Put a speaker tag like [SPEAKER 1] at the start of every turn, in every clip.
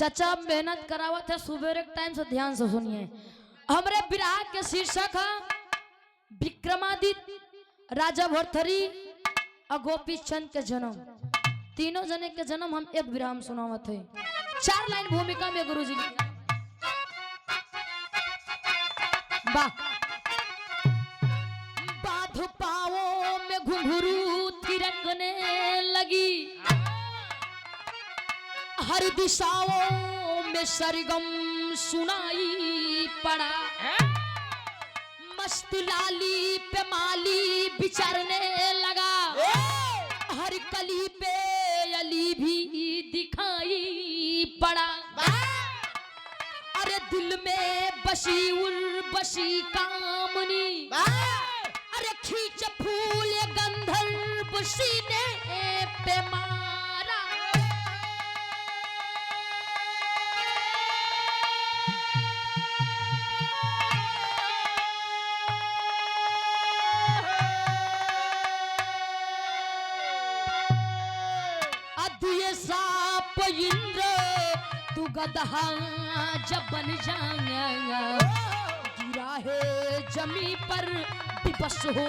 [SPEAKER 1] चाचा मेहनत करावत है सुबह टाइम से, ध्यान से सुनिए। हमरे विराह के शीर्षक है विक्रमादित्य, राजा भर्तृहरि और गोपी चंद के जन्म। तीनों जने के जन्म हम एक विराह में सुनावत है। 4 लाइन भूमिका में गुरुजी वाह। बाध पाओ में घुंघरू थिरकने लगी, हर दिशाओं में सरगम सुनाई पड़ा। मस्त लाली पे माली विचरने लगा, हर कली पे अली भी दिखाई पड़ा। अरे दिल में बसी उर्वशी कामनी, अरे खींच फूल गंधर्व सीने पे मारा। अद्य साप इंद्र तू गदहा जब बन जाएगा, गिरा है जमी पर विवश हो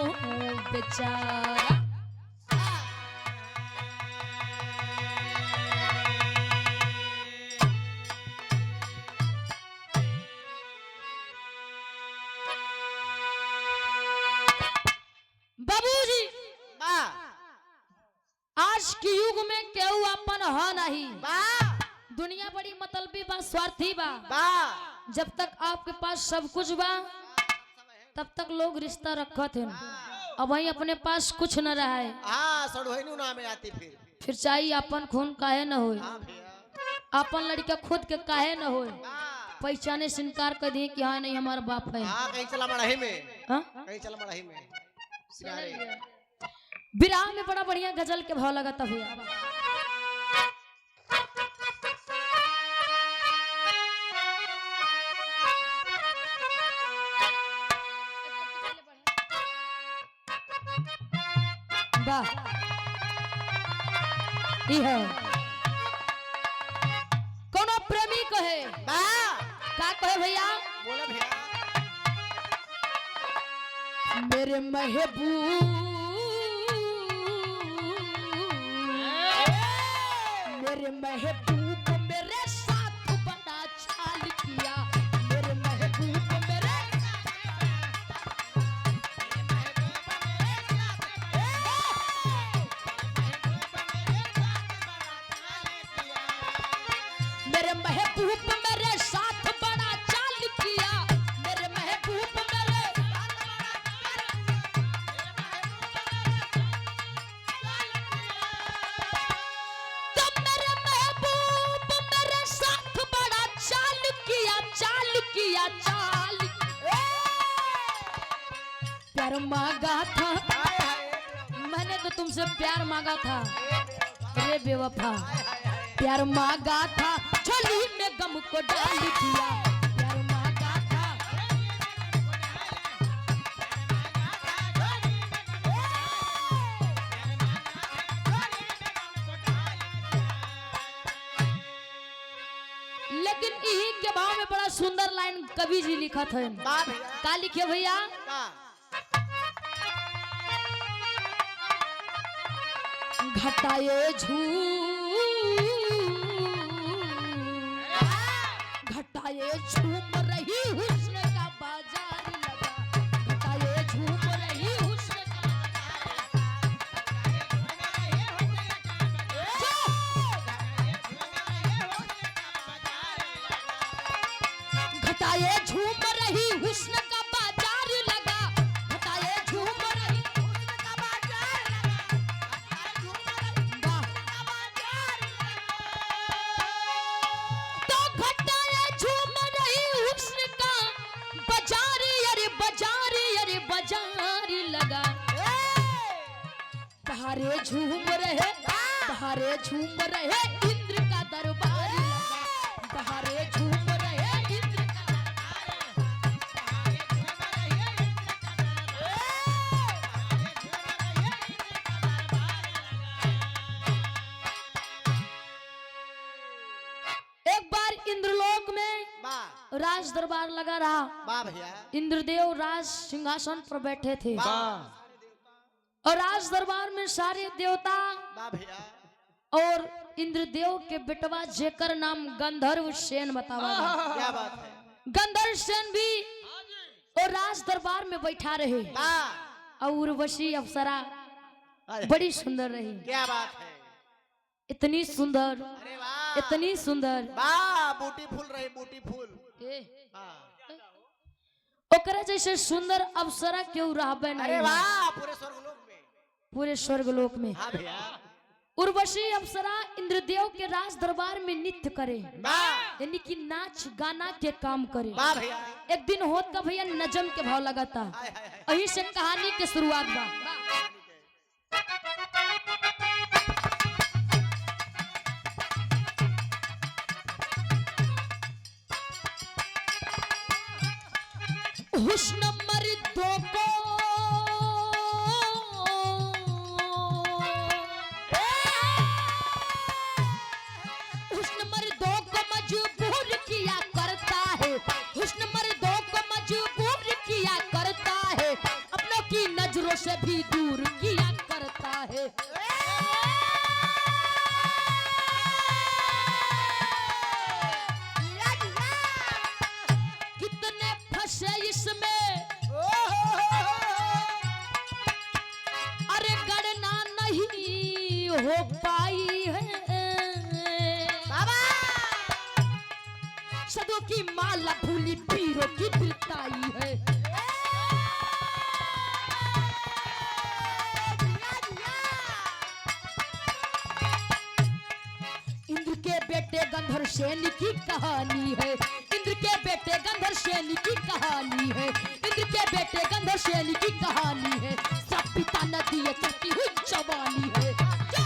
[SPEAKER 1] बेचारा। बाबूजी आज के युग में केहू अपन हो नहीं, दुनिया बड़ी मतलबी बा, स्वार्थी बा। जब तक आपके पास सब कुछ बा तब तक लोग रिश्ता रखत है। अब वही अपने पास कुछ न रहा है, फिर चाहिए अपन खून काहे न हो, अपन लड़का खुद के काहे न हो, पहचाने से इनकार कर दिए कि हाँ नहीं हमारा बाप है।
[SPEAKER 2] कहीं चला मड़ाही में, कहीं चला मड़ाही में।
[SPEAKER 1] विराह में बड़ा बढ़िया गजल के भाव लगता भैया। वाह है कोनो प्रेमी कहे का कहे भैया,
[SPEAKER 2] बोले भैया।
[SPEAKER 1] मेरे महबूब मेरे महबूब मेरे साथ बड़ा छाल किया, मेरे महबूब मेरे मेरे महबूब मेरे साथ बड़ा चाल किया, मेरे महबूब मेरे तो मेरे महबूब मेरे साथ बड़ा चाल किया, चाल किया चाल। प्यार मांगा था मैंने तो तुमसे, प्यार मांगा था रे बेवफा, प्यार मांगा था झोली में गम को डाल दिया, प्यार मांगा था। लेकिन यही के भाव में बड़ा सुंदर लाइन कवि जी लिखा था। का लिखे भैया, घटाए घटाए झूम रही हुस्न का बाजार लगा, घटाए झूम रही हुस्न घटाए झूम रही हुस्न का बाजार लगा, घटाए झूम रही हुस्न का बाजार लगा। तो घटाए झूम रही हुस्न का बाजार, अरे बाजार अरे बाजार लगा। बहारे झूम रहे बहारे झूम रहे इंद्र का दरबार लगा, बहारे झूम रहे इंद्र का एक बार राज दरबार लगा रहा।
[SPEAKER 2] वाह भैया
[SPEAKER 1] इंद्रदेव राज सिंहासन पर बैठे थे
[SPEAKER 2] वाह
[SPEAKER 1] और राज दरबार में सारे देवता
[SPEAKER 2] वाह भैया
[SPEAKER 1] और इंद्रदेव के बेटवा जेकर नाम गंधर्व सेन बतावा गया।
[SPEAKER 2] क्या बात है
[SPEAKER 1] गंधर्व सेन भी और राज दरबार में बैठा रहे
[SPEAKER 2] वाह
[SPEAKER 1] और उर्वशी अप्सरा
[SPEAKER 2] अरे,
[SPEAKER 1] बड़ी सुंदर रही।
[SPEAKER 2] क्या बात है
[SPEAKER 1] इतनी सुंदर
[SPEAKER 2] अरे वाह
[SPEAKER 1] इतनी सुंदर
[SPEAKER 2] वाह बूटी फूल रही बूटी फूल हाँ।
[SPEAKER 1] ओकरा जैसे सुंदर अप्सरा क्यों रहबे
[SPEAKER 2] अरे
[SPEAKER 1] नहीं
[SPEAKER 2] वाह पूरे स्वर्गलोक में
[SPEAKER 1] पूरे स्वर्गलोक में।
[SPEAKER 2] हाँ भैया
[SPEAKER 1] उर्वशी अप्सरा इंद्रदेव के राज दरबार में नृत्य करे
[SPEAKER 2] वाह
[SPEAKER 1] यानी कि नाच गाना के काम करे।
[SPEAKER 2] वाह भैया
[SPEAKER 1] एक दिन होत का भैया नजम के भाव लगाता
[SPEAKER 2] हाय हाय हाय
[SPEAKER 1] यही से कहानी की शुरुआत बा। हुस्न मर्दों को हुस्न मर्दों को मजबूर किया करता है। हुस्न मर्दों को मजबूर किया करता है अपनों की नजरों से भी दूर किया करता है। कितने फंसे इसमें अरे गणना नहीं हो पाई है। सदों की माला फूली पीरों की बिरताई है। इंद्र के बेटे गंधर्व सेन की कहानी है। इंद्र के बेटे गंधर्व सेन की कहानी है। इंद्र के बेटे गंधर्व सेन की कहानी है। सब पिता नदी चलती हुई जवानी है। जो,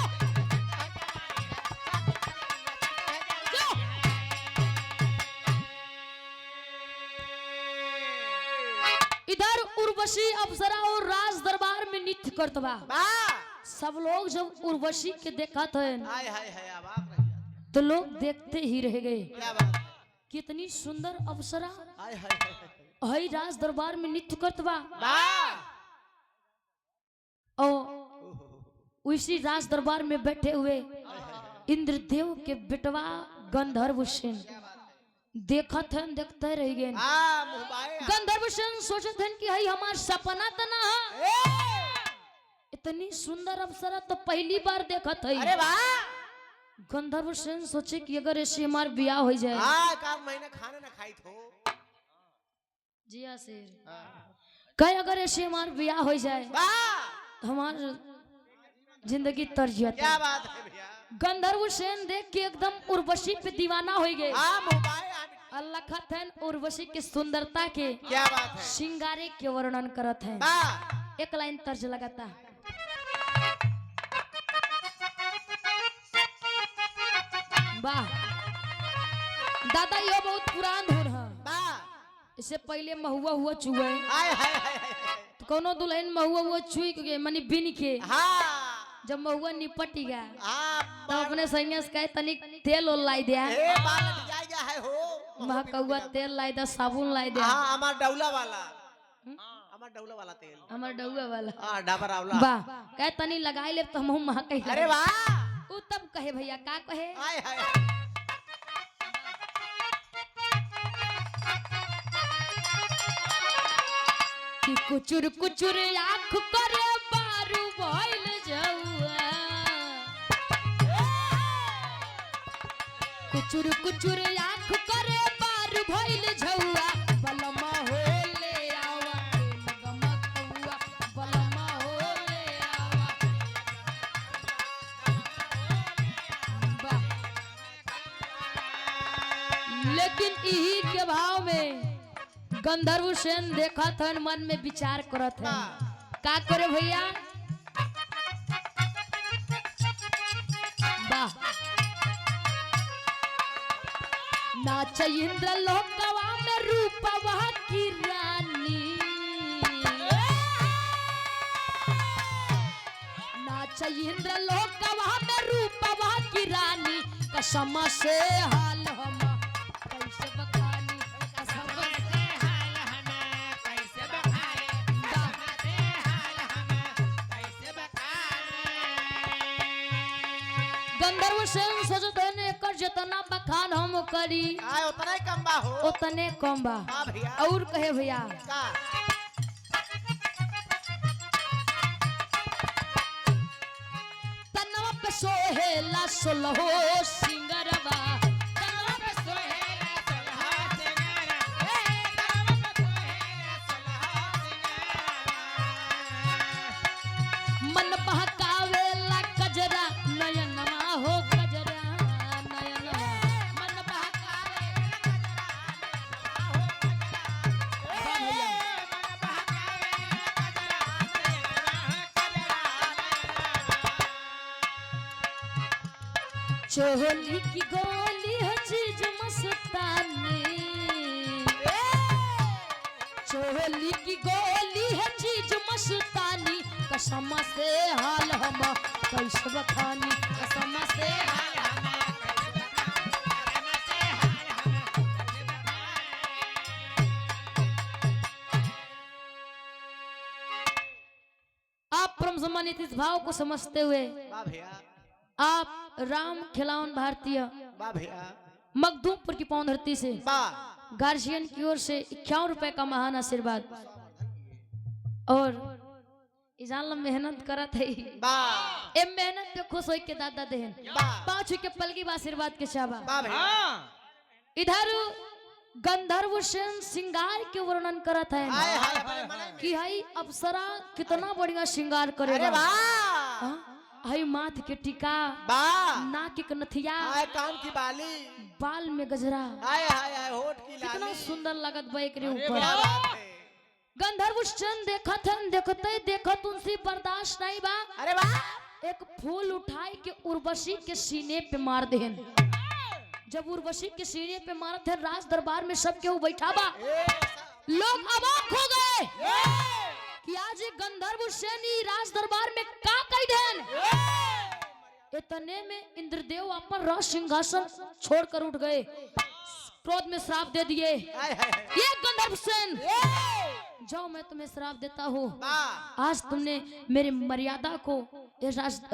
[SPEAKER 1] जो। इधर उर्वशी अप्सरा और राज दरबार में नृत्य करत बा। सब लोग जब उर्वशी के देखा थे
[SPEAKER 2] हाय हाय हाय अबाक रह गया
[SPEAKER 1] तो लोग देखते ही रह गए।
[SPEAKER 2] क्या बात है
[SPEAKER 1] कितनी सुंदर अप्सरा
[SPEAKER 2] हाय हाय हाय
[SPEAKER 1] हई राज दरबार में नृत्य करत बा
[SPEAKER 2] वाह
[SPEAKER 1] और उसी राज दरबार में बैठे हुए इंद्रदेव के बेटवा गंधर्व सेन देखत हन देखते रह गए।
[SPEAKER 2] हाँ मुंबई
[SPEAKER 1] गंधर्व सेन सोचत हन कि हई हमार सपना त ना है। इतनी सुंदर अप्सरा तो पहली बार देखत हई।
[SPEAKER 2] अरे वाह
[SPEAKER 1] गंधर्व सेन सोचे कि अगर ऐसे हमार ब्याह हो जाए।
[SPEAKER 2] हाँ काम महीना खाने ना खाई थो
[SPEAKER 1] जिया शेर
[SPEAKER 2] हाँ।
[SPEAKER 1] कहे अगर ऐसे हमार ब्याह हो जाए
[SPEAKER 2] वाह
[SPEAKER 1] हमार जिंदगी तर जाती।
[SPEAKER 2] क्या बात है भैया
[SPEAKER 1] गंधर्व सेन देख के एकदम उर्वशी पे दीवाना हो गए।
[SPEAKER 2] हाँ मुंबई
[SPEAKER 1] अल्लाह खतन उर्वशी की सुंदरता के
[SPEAKER 2] क्या बात है
[SPEAKER 1] श्रृंगारे के वर्णन करत है।
[SPEAKER 2] वाह
[SPEAKER 1] एक लाइन तर्ज लगाता वाह दादा ये बहुत पुरान धुन है।
[SPEAKER 2] वाह
[SPEAKER 1] इससे पहले महुआ हुआ चुए
[SPEAKER 2] हाय हाय हाय हाय
[SPEAKER 1] तो कोनो दुल्हन महुआ हुआ छुई के मनी बिन के
[SPEAKER 2] हाँ
[SPEAKER 1] जब महुआ निपट गया
[SPEAKER 2] हाँ
[SPEAKER 1] तो अपने संगे से कहे तनिक तेल ओल लाई दिया
[SPEAKER 2] ए बाल जा है हो
[SPEAKER 1] महकौआ तेल लाई दे साबुन लाई दे
[SPEAKER 2] हाँ हमार डौला वाला हमार डौला वाला तेल
[SPEAKER 1] हमार डौआ वाला
[SPEAKER 2] हाँ डाबर आवला
[SPEAKER 1] वाह कहे तनी लगाई ले तो हम महकै
[SPEAKER 2] अरे वाह
[SPEAKER 1] उ तब कहे भैया का कहे
[SPEAKER 2] हाय हाय
[SPEAKER 1] कि कुचुर कुचुर आँख करे बारू भइल जौआ कुचुर कुचुर आँख करे बारू भइल झौआ बलमा हो ले आवा गमकौआ बलमा हो ले आवा वाह लेकिन यही के भाव में गंधर्व सेन देखा था मन में विचार करत है का करे भैया वाह नाच इंद्र लोकवा में रूपवा की रानी नाच इंद्र लोकवा में रूपवा की रानी कसम से हाल हम कैसे बखानी गंधर्व सेन सोचते हैं एकर जितना बखान हम करी
[SPEAKER 2] आए उतना ही कम बा हो।
[SPEAKER 1] उतने कम बा।
[SPEAKER 2] हाँ भैया।
[SPEAKER 1] और कहे भैया
[SPEAKER 2] का
[SPEAKER 1] तनवा पे सोहेला सोलहो सिंगरवा तनवा पे सोहेला सोलहो सिंगरवा तनवा पे सोहेला सोलहो सिंगरवा मन बहकावेला कजरा नयनवा हो कजरा नयनवा मन बहकावेला कजरा नयनवा हो कजरा चोली की गोली है चीज मस्तानी चोली की गोली है चीज मस्तानी कसम से हाल हम कैसे बखानी कसम से हाल हम आप परम सम्मानित इस भाव को समझते हुए
[SPEAKER 2] वाह भैया।
[SPEAKER 1] आप राम खिलावन भारतीय
[SPEAKER 2] वाह भैया।
[SPEAKER 1] मखदूमपुर की पावन धरती से
[SPEAKER 2] वाह।
[SPEAKER 1] गार्जियन की ओर से 51 रुपए का महान आशीर्वाद और इजान मेहनत करत है
[SPEAKER 2] वाह।
[SPEAKER 1] ए मेहनत पे खुश होई के दादा देहन
[SPEAKER 2] वाह।
[SPEAKER 1] पांच के पलगी बा आशीर्वाद के चाबा
[SPEAKER 2] वाह भैया।
[SPEAKER 1] इधर गंधर्व सेन श्रृंगार के वर्णन करत है
[SPEAKER 2] आए हाय अपने मने में।
[SPEAKER 1] कि हई अप्सरा कितना बढ़िया श्रृंगार
[SPEAKER 2] अरे
[SPEAKER 1] करेगा
[SPEAKER 2] वाह।
[SPEAKER 1] हई माथ के टीका
[SPEAKER 2] वाह।
[SPEAKER 1] नाक के नथिया
[SPEAKER 2] आए कान की बाली।
[SPEAKER 1] बाल में गजरा
[SPEAKER 2] आए हाय हाय होठ की
[SPEAKER 1] कितना
[SPEAKER 2] लाली।
[SPEAKER 1] सुंदर लगत बा एकरे
[SPEAKER 2] क्या
[SPEAKER 1] ऊपर
[SPEAKER 2] बात है।
[SPEAKER 1] गंधर्व सेन देखत हन देखते देखत उनसे बर्दाश्त नहीं बा
[SPEAKER 2] अरे वाह।
[SPEAKER 1] एक फूल उठाई के उर्वशी के सीने पे मार देहन जब उर्वशी के सीने पे मारत है राज दरबार में सब केहू बैठा बा लोग अवाक हो गए कि आज ये गंधर्व सेनी राज दरबार में का कही देन इतने में इंद्रदेव अपन राज सिंहासन छोड़कर उठ गए क्रोध में श्राप दे दिए
[SPEAKER 2] आए हाय हाय।
[SPEAKER 1] ये गंधर्व सेन जाओ मैं तुम्हें श्राप देता हूँ
[SPEAKER 2] वाह।
[SPEAKER 1] आज तुमने मेरे मर्यादा को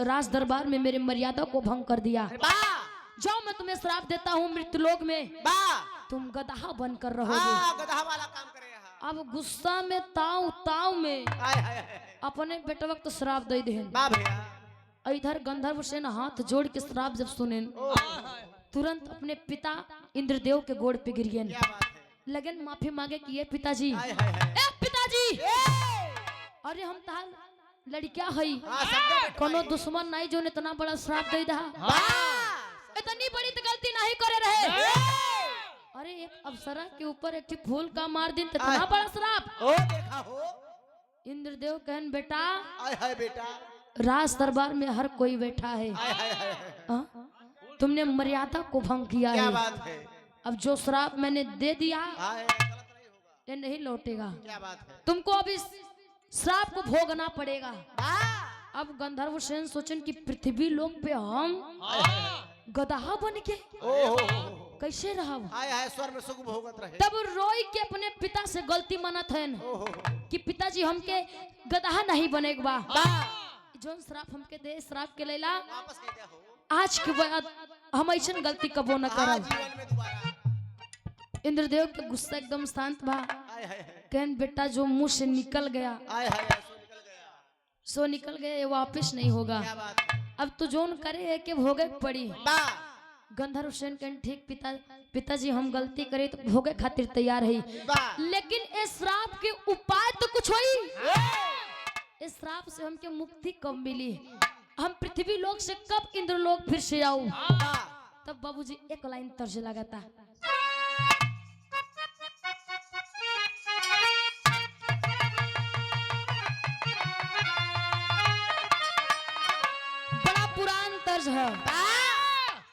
[SPEAKER 1] राज दरबार में मेरे मर्यादा को भंग कर दिया
[SPEAKER 2] वाह।
[SPEAKER 1] जाओ मैं तुम्हें श्राप देता हूँ मृत्युलोक में
[SPEAKER 2] वाह।
[SPEAKER 1] तुम गदहा बनकर रहोगे
[SPEAKER 2] हाँ गधा वाला काम करे यहाँ।
[SPEAKER 1] अब गुस्सा में ताव ताव में
[SPEAKER 2] आए हाय हाय।
[SPEAKER 1] अपने बेटे वक्त श्राप दे दे
[SPEAKER 2] वाह भैया।
[SPEAKER 1] इधर गंधर्व सेन हाथ जोड़ के श्राप जब सुने तुरंत अपने पिता इंद्रदेव के गोड़ पे गिर गए
[SPEAKER 2] क्या बात है।
[SPEAKER 1] लगन माफी मांगे कि ये पिताजी
[SPEAKER 2] आए हाय हाय।
[SPEAKER 1] ए पिताजी अरे हम तार लड़किया हई
[SPEAKER 2] हाँ शब्द बैठवाई।
[SPEAKER 1] कोनो दुश्मन नहीं जो इतना बड़ा श्राप दे दा
[SPEAKER 2] वाह।
[SPEAKER 1] इतनी बड़ी तो गलती नहीं करे रहे अरे एक अप्सरा के ऊपर एक फूल का मार दिन इतना बड़ा श्राप
[SPEAKER 2] ओ देखा हो।
[SPEAKER 1] इंद्रदेव कहन बेटा
[SPEAKER 2] आए हाय बेटा।
[SPEAKER 1] राज दरबार में हर कोई बैठा है
[SPEAKER 2] आए हाय हाय हाय।
[SPEAKER 1] हाँ? तुमने मर्यादा को भंग किया
[SPEAKER 2] क्या
[SPEAKER 1] है
[SPEAKER 2] बात है।
[SPEAKER 1] अब जो श्राप मैंने दे दिया
[SPEAKER 2] आए गलत नहीं होगा।
[SPEAKER 1] ये नहीं लौटेगा
[SPEAKER 2] क्या बात है।
[SPEAKER 1] तुमको अब इस श्राप को भोगना पड़ेगा
[SPEAKER 2] वाह।
[SPEAKER 1] अब गंधर्व सेन सोचन की पृथ्वी लोक पे हम गदहा बन के
[SPEAKER 2] ओहो
[SPEAKER 1] कैसे रहा
[SPEAKER 2] आए हाय स्वर में सुख भोगत रहे।
[SPEAKER 1] तब रोई के अपने पिता से गलती मानत है
[SPEAKER 2] ओहो
[SPEAKER 1] कि पिताजी हमके गदहा नहीं बनेगा बा जोन श्राप हमके दे श्राप के लैला
[SPEAKER 2] वापस कह दिया हो।
[SPEAKER 1] आज के बाद हम ऐसा गलती कबो न
[SPEAKER 2] हाँ
[SPEAKER 1] करब
[SPEAKER 2] जीवन में दोबारा।
[SPEAKER 1] इंद्रदेव के गुस्सा एकदम शांत बा
[SPEAKER 2] आए हाय हाय।
[SPEAKER 1] कहन बेटा जो मुंह से निकल गया
[SPEAKER 2] आए हाय हाय सो निकल गया।
[SPEAKER 1] सो निकल गया ये वापस नहीं होगा
[SPEAKER 2] क्या बात है।
[SPEAKER 1] अब तू जोन करे है कि भोगे पड़ी
[SPEAKER 2] वाह।
[SPEAKER 1] गंधर्व सेन कहन ठीक पिताजी हम गलती करे तो भोगे खातिर तैयार है
[SPEAKER 2] वाह।
[SPEAKER 1] लेकिन इस श्राप के उपाय तो कुछ होई इस श्राप से हमके मुक्ति कब मिली हम पृथ्वी लोक से कब इंद्रलोक फिर से आऊं
[SPEAKER 2] वाह।
[SPEAKER 1] तब बाबूजी एक लाइन तर्ज लगाता बड़ा पुरान तर्ज है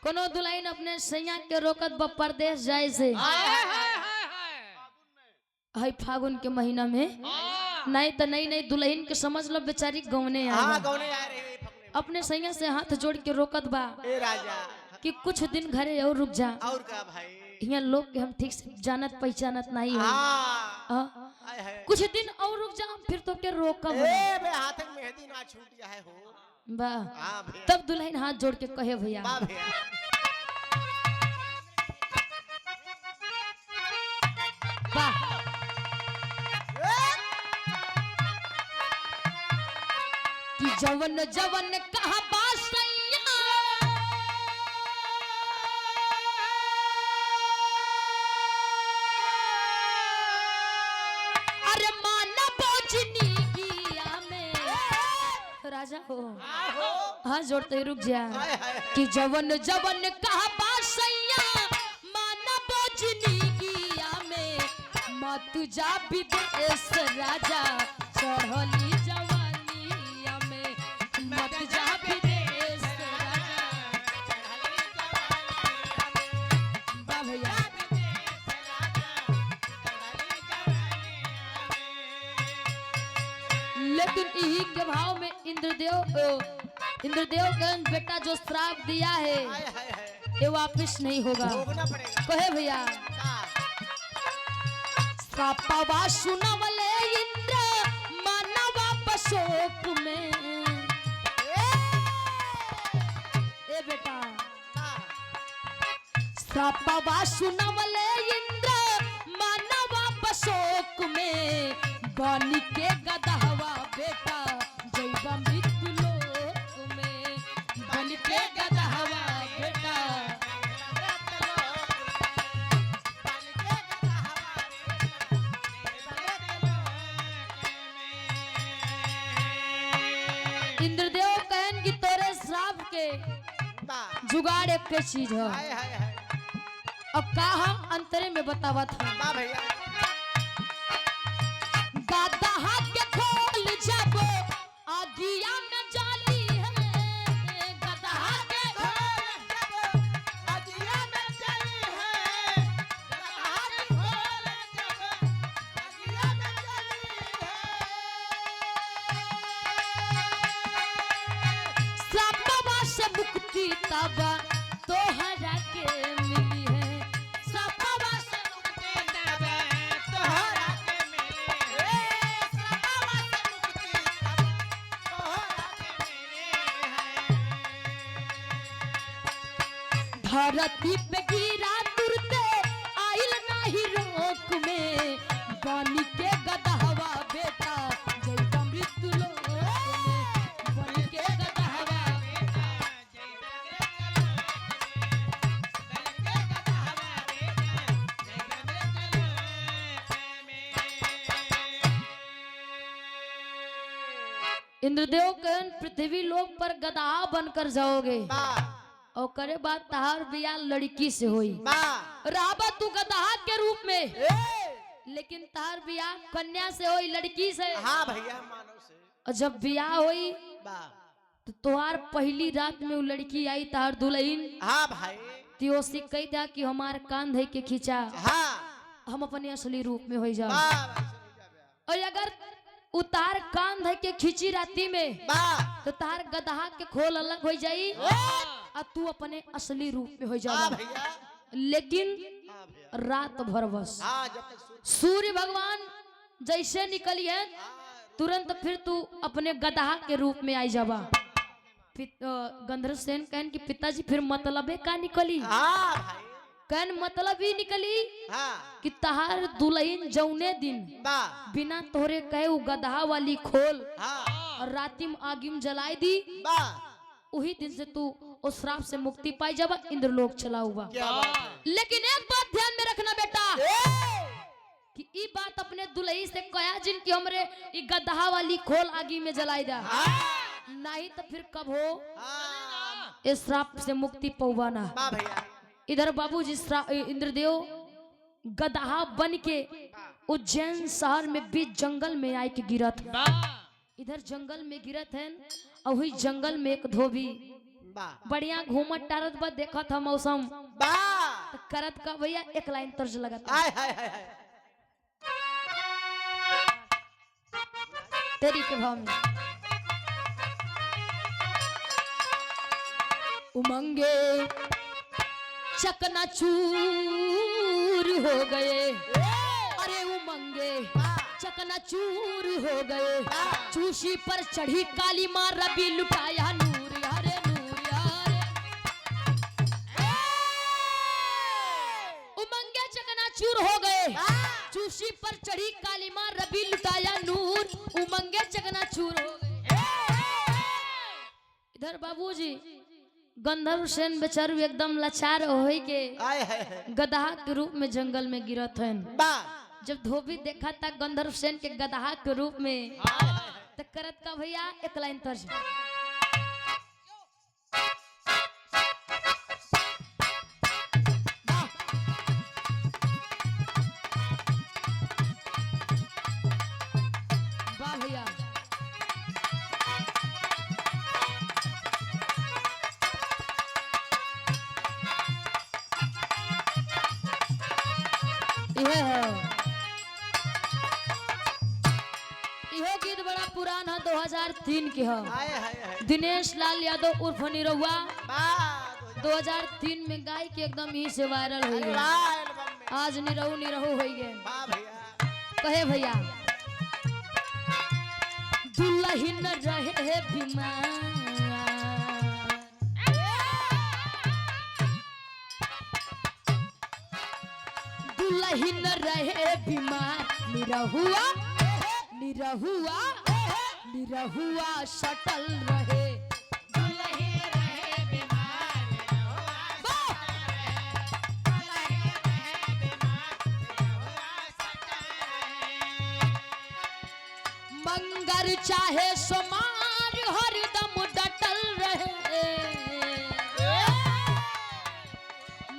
[SPEAKER 1] कोनो दुल्हन अपने सैया के रोकत ब परदेश जाए से हई फागुन के महीना में नहीं तो नई नई दुल्हन के समझ लो बेचारी गौने
[SPEAKER 2] हाँ
[SPEAKER 1] आ
[SPEAKER 2] गौने आ रहे हैं फकने।
[SPEAKER 1] अपने सैया से हाथ जोड़ के रोकत बा
[SPEAKER 2] ए राजा
[SPEAKER 1] कि कुछ दिन घरे और रुक जा
[SPEAKER 2] और का भाई।
[SPEAKER 1] यहाँ लोग के हम ठीक से जानत पहचानत नहीं है
[SPEAKER 2] हाँ। आए हाय।
[SPEAKER 1] कुछ दिन और रुक जा फिर तो के रोकब
[SPEAKER 2] ए बे हाथ में मेहंदी ना छूट जाए हो।
[SPEAKER 1] वाह
[SPEAKER 2] हाँ भैया
[SPEAKER 1] तब दुल्हन हाथ जोड़ के कहे भैया
[SPEAKER 2] वाह भैया
[SPEAKER 1] वाह कि जवन जवन कहा बासैया अरे माना बोझनी किया में राजा हो हाँ जोड़ते रुक जा
[SPEAKER 2] हाय हाय
[SPEAKER 1] कि जवन जवन कहा बासैया माना बोझनी किया में मत जा विदेश राजा चढ़ली जवानिया में मत जा विदेश राजा वाह भैया लेकिन यही के भाव में इंद्रदेव के बेटा जो श्राप दिया है
[SPEAKER 2] हाय हाय हाय
[SPEAKER 1] ये वापस नहीं होगा
[SPEAKER 2] भोगना पड़ेगा
[SPEAKER 1] कहे भैया
[SPEAKER 2] हाँ
[SPEAKER 1] श्रापवा सुनवले इंद्र मानवा पशोक में ए बेटा
[SPEAKER 2] हाँ
[SPEAKER 1] श्रापवा सुनवले इंद्र मानवा पशोक में बन के गदहवा बेटा जैवा मृत्यु लोक में बन के गदहवा बेटा इंद्रदेव कहन की तोरे श्राप के
[SPEAKER 2] वाह
[SPEAKER 1] जुगाड़ एक के चीज है
[SPEAKER 2] हाय हाय हाय
[SPEAKER 1] अब का हम अंतरे में बतावा था
[SPEAKER 2] वाह भैया
[SPEAKER 1] गदहा के खोल जब आगिया में जाली है गदहा के श्रापवा से मुक्ति तब तोहरा के मिली है श्रापवा से मुक्ति तब
[SPEAKER 2] तोहरा के मिले श्रापवा से मुक्ति तब तोहरा के मिले
[SPEAKER 1] धरती पे गिरा तुरते आइल नाही रोक में बन के गदहवा बेटा जैवा मृत्यु लोक में बन के गदहवा इंद्रदेव कहन पृथ्वी लोक पर गदहा बनकर जाओगे
[SPEAKER 2] वाह
[SPEAKER 1] और करे बात तहार बिया लड़की से होई
[SPEAKER 2] वाह
[SPEAKER 1] राबा तू गदहा के रूप में लेकिन तहार बिया कन्या से होई लड़की से
[SPEAKER 2] हाँ भैया मानो से
[SPEAKER 1] और जब बिया होई
[SPEAKER 2] वाह
[SPEAKER 1] तो तुहार पहली रात में वो लड़की आई तहार दुल्हन
[SPEAKER 2] हाँ भाई
[SPEAKER 1] तियोसी कही था कि हमार कान धई के खींचा
[SPEAKER 2] हाँ
[SPEAKER 1] हम अपने असली रूप में हो जाओ
[SPEAKER 2] वाह
[SPEAKER 1] और अगर उतार कान धई के खींची राती में
[SPEAKER 2] वाह
[SPEAKER 1] तो तार गदहा के खोल अलग हो जाई और तू अपने असली रूप में हो
[SPEAKER 2] हाँ
[SPEAKER 1] जा
[SPEAKER 2] भैया
[SPEAKER 1] लेकिन
[SPEAKER 2] हाँ भैया
[SPEAKER 1] रात भर बस
[SPEAKER 2] हाँ जब तक
[SPEAKER 1] सूर्य भगवान जैसे निकली है तुरंत फिर तू अपने गदहा के रूप में आई जावा गंधर्व सेन कहन कि पिताजी फिर मतलबे का निकली
[SPEAKER 2] हाँ भाई
[SPEAKER 1] कहन मतलब ही निकली
[SPEAKER 2] हाँ
[SPEAKER 1] कि तहार दुल्हन जौने दिन
[SPEAKER 2] वाह
[SPEAKER 1] बिना तोरे कहे उ गदहा वाली खोल
[SPEAKER 2] हाँ
[SPEAKER 1] और रातिम आगिम जलाई दी
[SPEAKER 2] वाह
[SPEAKER 1] उही दिन से तू उस श्राप से मुक्ति पाई जावा इंद्रलोक चला हुआ
[SPEAKER 2] क्या बात है
[SPEAKER 1] लेकिन एक बात ध्यान में रखना बेटा कि ई बात अपने दुल्ही से कया जिन की हमरे ई गदहा वाली खोल आगी में जलाई दा नहीं तो फिर कब हो
[SPEAKER 2] हाँ
[SPEAKER 1] इस श्राप से मुक्ति पौवाना
[SPEAKER 2] वाह भैया
[SPEAKER 1] इधर बाबूजी इंद्रदेव गदहा बन के उज्जैन शहर में बीच जंगल में आए के गिरत है इधर जंगल में गिरत है और वही जंगल में एक धोबी
[SPEAKER 2] वाह
[SPEAKER 1] बढ़िया घूमत टारत बा देखत है मौसम
[SPEAKER 2] वाह
[SPEAKER 1] करत का भैया एक लाइन तर्ज लगता
[SPEAKER 2] हाय हाय हाय हाय
[SPEAKER 1] तेरी के भाव में उमंगे चकनाचूर हो गए अरे उमंगे चकना चकनाचूर हो गए, चूसी पर चढ़ी काली माँ रबी लुटाया नूर यारे नूर यारे। उमंगे चकनाचूर हो गए, चूसी पर चढ़ी काली माँ रबी लुटाया नूर, उमंगे चकनाचूर हो गए। इधर बाबूजी गंधर्व सेन बेचारू एकदम लाचार होई के गदहा के रूप में जंगल में गिरत हन। जब धोबी देखा था गंधर्व सेन के गदहा के रूप में तो करत का भैया एक लाइन तर्ज वाह भैया। यह गीत बड़ा पुराना 2003 के है। दिनेश लाल यादव उर्फ निरहुआ 2003 में गाय के एकदम ही से वायरल हो गए। आज निरहु निरहु हो गए। कहे भैया दुल्हन रहे बीमार, दुल्हन रहे बीमार, निरहुआ निरहुआ निरहुआ सटल रहे, दुल्हन रहे बीमार, मंगर चाहे सोमार हरदम डटल रहे,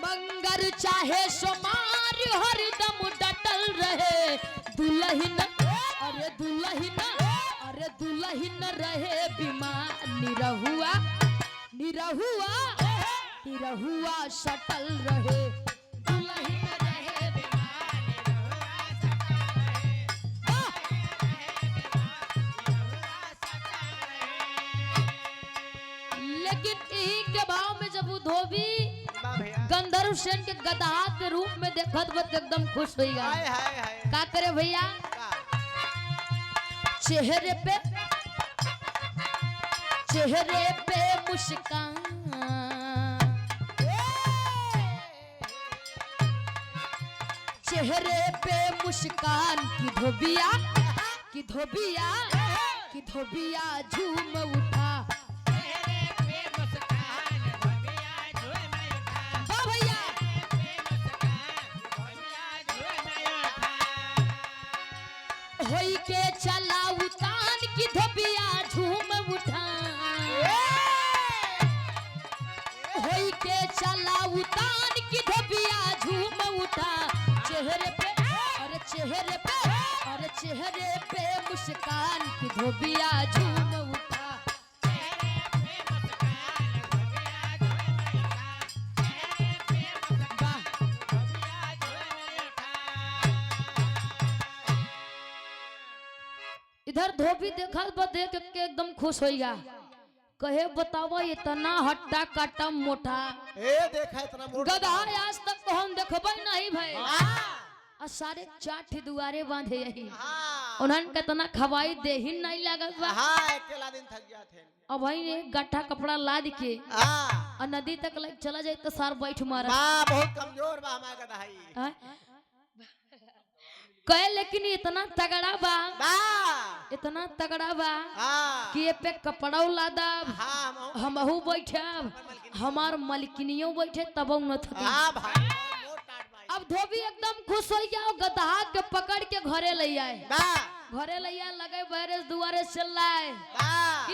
[SPEAKER 1] मंगर चाहे सोमार हरदम डटल रहे, दुल्हन अरे दुल्हन अरे दुल्हन रहे बीमार, निरहुआ निरहुआ निरहुआ सटल रहे, दुल्हन रहे बीमार, निरहुआ सटल रहे। लेकिन यही के भाव में जब वो धोबी गंधर्व सेन के गदहा के रूप में देखत वक्त एकदम खुश हो गया। का करे भैया चेहरे पे मुस्कान, चेहरे पे मुस्कान की धोबिया की धोबिया की धोबिया झूम उठा, होई के चला उतान की धोबिया झूम उठा, होई के चला उतान की धोबिया झूम उठा, चेहरे पे अरे चेहरे पे अरे चेहरे पे मुस्कान की धोबिया झूम उठा, इधर धोबी देखा देख के एकदम खुश हो गया। कहे बताओ इतना हट्टा काटा मोटा
[SPEAKER 2] देखा इतना मोटा
[SPEAKER 1] गधा आज तक तो हम देखबे नहीं भाई। आ सारे चाठ दुआरे बांधे यही उन्हन कितना खवाई दे ही नहीं लगत बा।
[SPEAKER 2] अकेला दिन थक गया थे।
[SPEAKER 1] अब भाई ने गट्ठा कपड़ा लाद के और नदी तक लग चला जाए तो सार बैठ मारा
[SPEAKER 2] बहुत कमजोर बा हमारा गधा
[SPEAKER 1] कहे लेकिन इतना तगड़ा बा इतना तगड़ा बा कि ये पे कपड़ा लादब हमहू बैठब हमार मलकिनियों बैठे तब न थके। अब धोबी एकदम खुश हो गया गधा के पकड़ के घरे ले आए। घरे ले आए लगे बैरेस दुआरे चल रहा है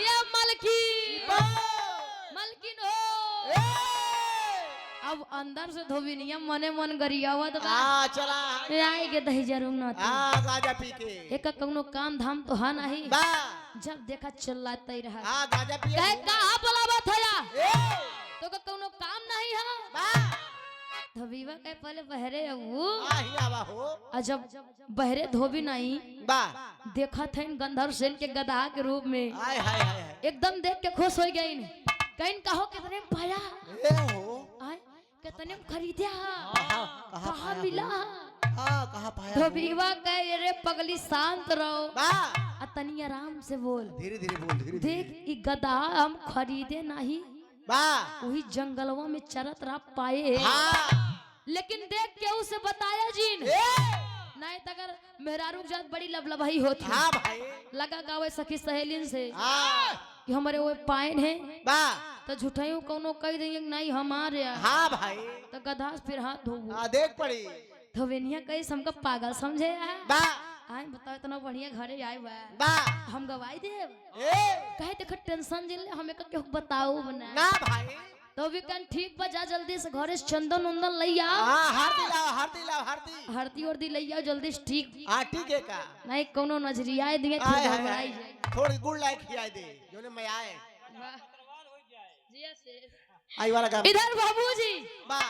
[SPEAKER 1] ये मलकिन मलकिन हो। अब अंदर से धोबी नियम मने मन गरियावत बा
[SPEAKER 2] चला
[SPEAKER 1] आए के दही जरूर न
[SPEAKER 2] गाजा पी के
[SPEAKER 1] एक कौनो काम धाम तो हा नहीं जब देखा चिल्लाता ही रहा
[SPEAKER 2] गाजा पी
[SPEAKER 1] कहे कहां बुलावा थया तो कौनो काम नहीं है धोबीवा कहे पहले बहरे वो और जब बहरे धोबी नहीं देखा था इन गंधर्व सेन के गधा के रूप में एकदम देख के खुश हो गई कहीं कहो कितने पाया कितने खरीदा कहाँ मिला
[SPEAKER 2] हाँ कहाँ पाया
[SPEAKER 1] धोबीवा कहे रे पगली शांत रहो
[SPEAKER 2] बा
[SPEAKER 1] आ तनी आराम से बोल।
[SPEAKER 2] धीरे धीरे बोल धीरे
[SPEAKER 1] देख ई गधा हम खरीदे नहीं
[SPEAKER 2] बा
[SPEAKER 1] वही जंगलवा में चरत रहा पाए
[SPEAKER 2] हाँ
[SPEAKER 1] लेकिन देख केहू से बताया जीन
[SPEAKER 2] ए
[SPEAKER 1] नहीं तो अगर मेहरारू के जात बड़ी लबलबाई होती
[SPEAKER 2] हाँ भाई
[SPEAKER 1] लगा गावे सखी सहेलिन से
[SPEAKER 2] हाँ
[SPEAKER 1] कि हमारे वो पाइन है
[SPEAKER 2] बा
[SPEAKER 1] तो झूठाइयों कौनो कह देंगे कि नहीं हमारे
[SPEAKER 2] हाँ भाई
[SPEAKER 1] तो गधा से फिर हाथ धोबू
[SPEAKER 2] हाँ देख पड़ी
[SPEAKER 1] धोबेनिया कही हमका पागल समझे
[SPEAKER 2] बा
[SPEAKER 1] आए बताओ इतना बढ़िया घरे आए बा
[SPEAKER 2] बा
[SPEAKER 1] हम गवाई देव
[SPEAKER 2] ए
[SPEAKER 1] कहे देख टेंशन जिले हमें केहू बताओ बना
[SPEAKER 2] ना भाई
[SPEAKER 1] तो भी कन ठीक बजा जल्दी से घरे से चंदन उंदन लई आ
[SPEAKER 2] हाँ हरदी लाओ हरदी लाओ हरदी
[SPEAKER 1] हरदी उर्दी लई आओ जल्दी से ठीक
[SPEAKER 2] हाँ ठीक है का
[SPEAKER 1] नहीं कोनो नजरिया दिए
[SPEAKER 2] आए
[SPEAKER 1] फिर
[SPEAKER 2] हाय
[SPEAKER 1] घबराई
[SPEAKER 2] हाय
[SPEAKER 1] जाए
[SPEAKER 2] थोड़ी गुड़ लाइक खिलाई दे जोने मैं आए
[SPEAKER 1] जिया से
[SPEAKER 2] आई वाला काम
[SPEAKER 1] इधर बाबूजी
[SPEAKER 2] बा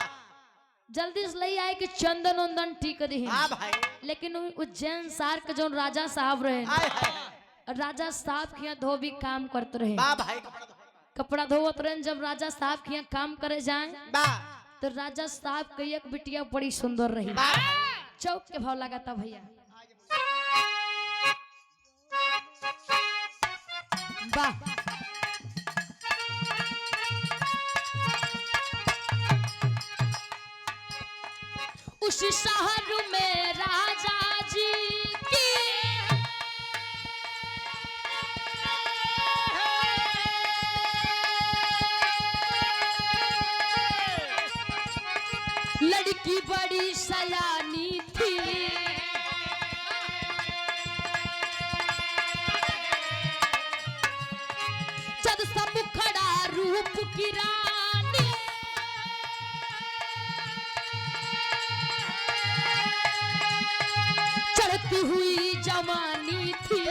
[SPEAKER 1] जल्दी से लई आए कि चंदन उंदन ठीक दी
[SPEAKER 2] हाँ भाई
[SPEAKER 1] लेकिन उज्जैन सार के जो राजा साहब रहे
[SPEAKER 2] आए हाय
[SPEAKER 1] राजा साहब के यहाँ धोबी काम करते रहे
[SPEAKER 2] बा भाई
[SPEAKER 1] कपड़ा धोवत रहे जब राजा साहब के यहाँ काम करे जाए
[SPEAKER 2] बा
[SPEAKER 1] तो राजा साहब के एक बिटिया बड़ी सुंदर रही
[SPEAKER 2] बा
[SPEAKER 1] चौक के भाव लगाता भैया वाह उस शहर में राजा जी की लड़की बड़ी सयानी थी जब सब खड़ा रूप की रानी चढ़ती हुई जवानी थी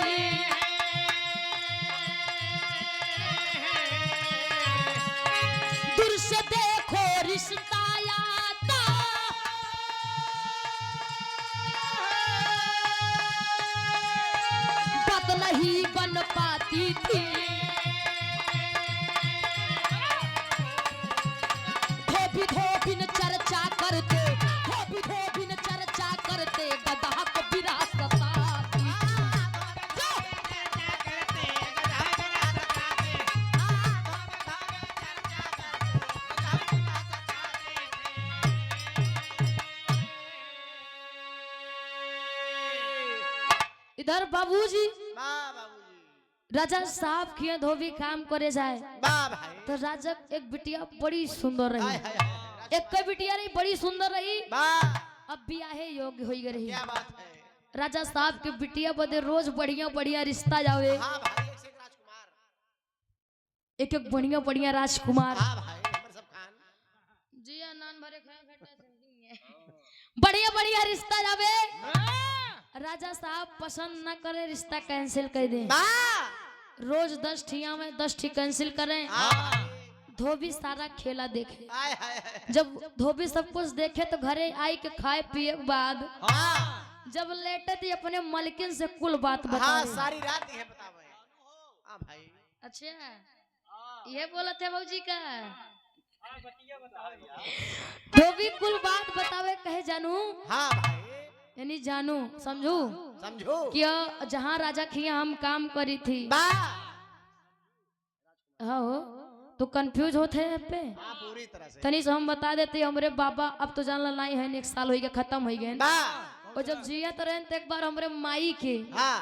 [SPEAKER 1] दूर से देखो रिश्ता आता बात नहीं बन पाती थी धोबी धोबी न चर्चा करते धोबी धोबी न चर्चा करते गधा को विरासत आती। इधर बाबूजी
[SPEAKER 2] बा बाबूजी
[SPEAKER 1] राजा साहब के धोबी काम करे जाए
[SPEAKER 2] बा भाई
[SPEAKER 1] तो राजा एक बिटिया बड़ी सुंदर
[SPEAKER 2] हाय
[SPEAKER 1] रही
[SPEAKER 2] हाय हाय
[SPEAKER 1] एक बिटिया रही बड़ी सुंदर रही
[SPEAKER 2] बा
[SPEAKER 1] अब ब्याहे योग्य हो रही
[SPEAKER 2] क्या बात है
[SPEAKER 1] राजा साहब के बिटिया बदे रोज बढ़िया बढ़िया रिश्ता जावे
[SPEAKER 2] हाँ भाई एक से एक राजकुमार
[SPEAKER 1] एक एक बढ़िया बढ़िया राजकुमार
[SPEAKER 2] हाँ भाई नंबर सब खान
[SPEAKER 1] जी नान भरे बढ़िया बढ़िया रिश्ता जावे राजा साहब पसंद न करे रिश्ता कैंसिल कर दे
[SPEAKER 2] बा
[SPEAKER 1] रोज 10 ठिया में 10 ठी कैंसिल करें
[SPEAKER 2] हाँ
[SPEAKER 1] धोबी सारा खेला देखे
[SPEAKER 2] हाय हाय हाय
[SPEAKER 1] जब धोबी सब कुछ देखे तो घरे आई के खाए पिए के बाद
[SPEAKER 2] हाँ
[SPEAKER 1] जब लेटे थी अपने मलकिन से कुल बात बता
[SPEAKER 2] हाँ सारी रात ही है बतावे हाँ भाई
[SPEAKER 1] अच्छा ये बोला थे बाबूजी का धोबी कुल बात बतावे कहे जानू
[SPEAKER 2] हाँ भाई
[SPEAKER 1] यानी जानू समझू
[SPEAKER 2] समझो
[SPEAKER 1] कि जहाँ राजा खिया हम काम करी थी
[SPEAKER 2] बा
[SPEAKER 1] हाँ हो तो कंफ्यूज होते हैं पे
[SPEAKER 2] हाँ पूरी तरह से
[SPEAKER 1] तनी से हम बता देते हमारे बाबा अब तो जानला नहीं है 1 साल हो गया खत्म हो गए
[SPEAKER 2] बा
[SPEAKER 1] और जब जिया तो रहे तो एक बार हमारे माई के
[SPEAKER 2] हाँ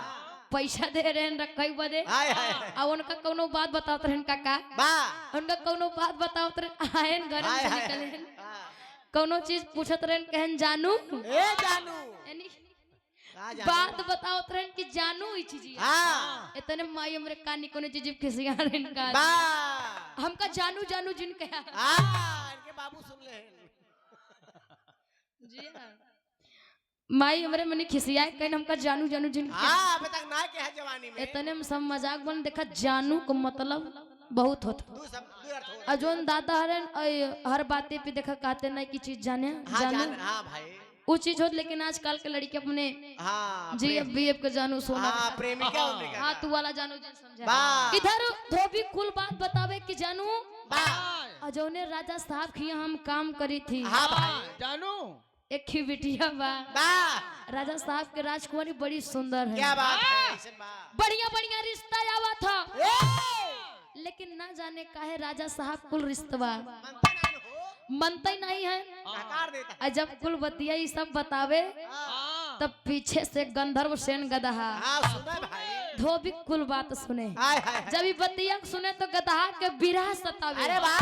[SPEAKER 1] पैसा दे रहे रखे बदे
[SPEAKER 2] हाय हाय हाय
[SPEAKER 1] और उनका कोनो बात बताते रहे काका
[SPEAKER 2] बा
[SPEAKER 1] उनका कोनो बात बताते रहे आयन घर
[SPEAKER 2] हाय
[SPEAKER 1] से
[SPEAKER 2] हाय
[SPEAKER 1] निकले
[SPEAKER 2] हाँ।
[SPEAKER 1] कोनो चीज पूछत रहे कहन जानू
[SPEAKER 2] ए जानू
[SPEAKER 1] यानी
[SPEAKER 2] हाँ जानू
[SPEAKER 1] बात बताओ रहे कि जानू ई चीज
[SPEAKER 2] हाँ
[SPEAKER 1] इतने माई हमरे कानी कोनो चीज खिसिया रहे का
[SPEAKER 2] बा
[SPEAKER 1] हमका जानू जानू जिन कहा
[SPEAKER 2] हाँ इनके बाबू सुन ले
[SPEAKER 1] जी हाँ। माई हमरे मने खिसिया कहन हमका जानू जानू जिन
[SPEAKER 2] हाँ अभी तक ना के है जवानी में
[SPEAKER 1] इतने में सब मजाक बन देखा जानू को मतलब बहुत होता
[SPEAKER 2] दू सब दू अर्थ हो
[SPEAKER 1] अजोन दादा हरन हर बातें पे देखा कहते नहीं की चीज जाने
[SPEAKER 2] हाँ
[SPEAKER 1] जानू
[SPEAKER 2] जान हाँ भाई
[SPEAKER 1] वो चीज होत लेकिन आजकल के लड़के अपने
[SPEAKER 2] हाँ
[SPEAKER 1] जी एफ बी एफ के जानू सोना
[SPEAKER 2] हाँ प्रेमिका उनका
[SPEAKER 1] हाँ तू वाला जानू जिन समझा
[SPEAKER 2] बा
[SPEAKER 1] इधर धोबी कुल बात बतावे कि जानू
[SPEAKER 2] बा
[SPEAKER 1] अजोने राजा साहब की हम काम करी थी
[SPEAKER 2] हाँ भाई
[SPEAKER 3] जानू
[SPEAKER 1] एक ही बिटिया बा
[SPEAKER 2] बा
[SPEAKER 1] राजा साहब के राजकुमारी बड़ी सुंदर है।
[SPEAKER 2] क्या बात है ऐसन बा
[SPEAKER 1] बढ़िया बढ़िया रिश्ता आवा था
[SPEAKER 2] ए
[SPEAKER 1] लेकिन ना जाने काहे राजा साहब कुल रिश्तवा
[SPEAKER 2] मनता नहीं हो
[SPEAKER 1] मनता ही नहीं है।
[SPEAKER 2] नकार देता
[SPEAKER 1] और जब कुल बतिया ये सब बतावे
[SPEAKER 2] हां
[SPEAKER 1] तब पीछे से गंधर्व सेन गदहा
[SPEAKER 2] हां सुना भाई
[SPEAKER 1] धोबी कुल बात सुने।
[SPEAKER 2] हाय हाय
[SPEAKER 1] जब ये बतिया सुने तो गदहा के बिरह सतावे।
[SPEAKER 2] अरे वाह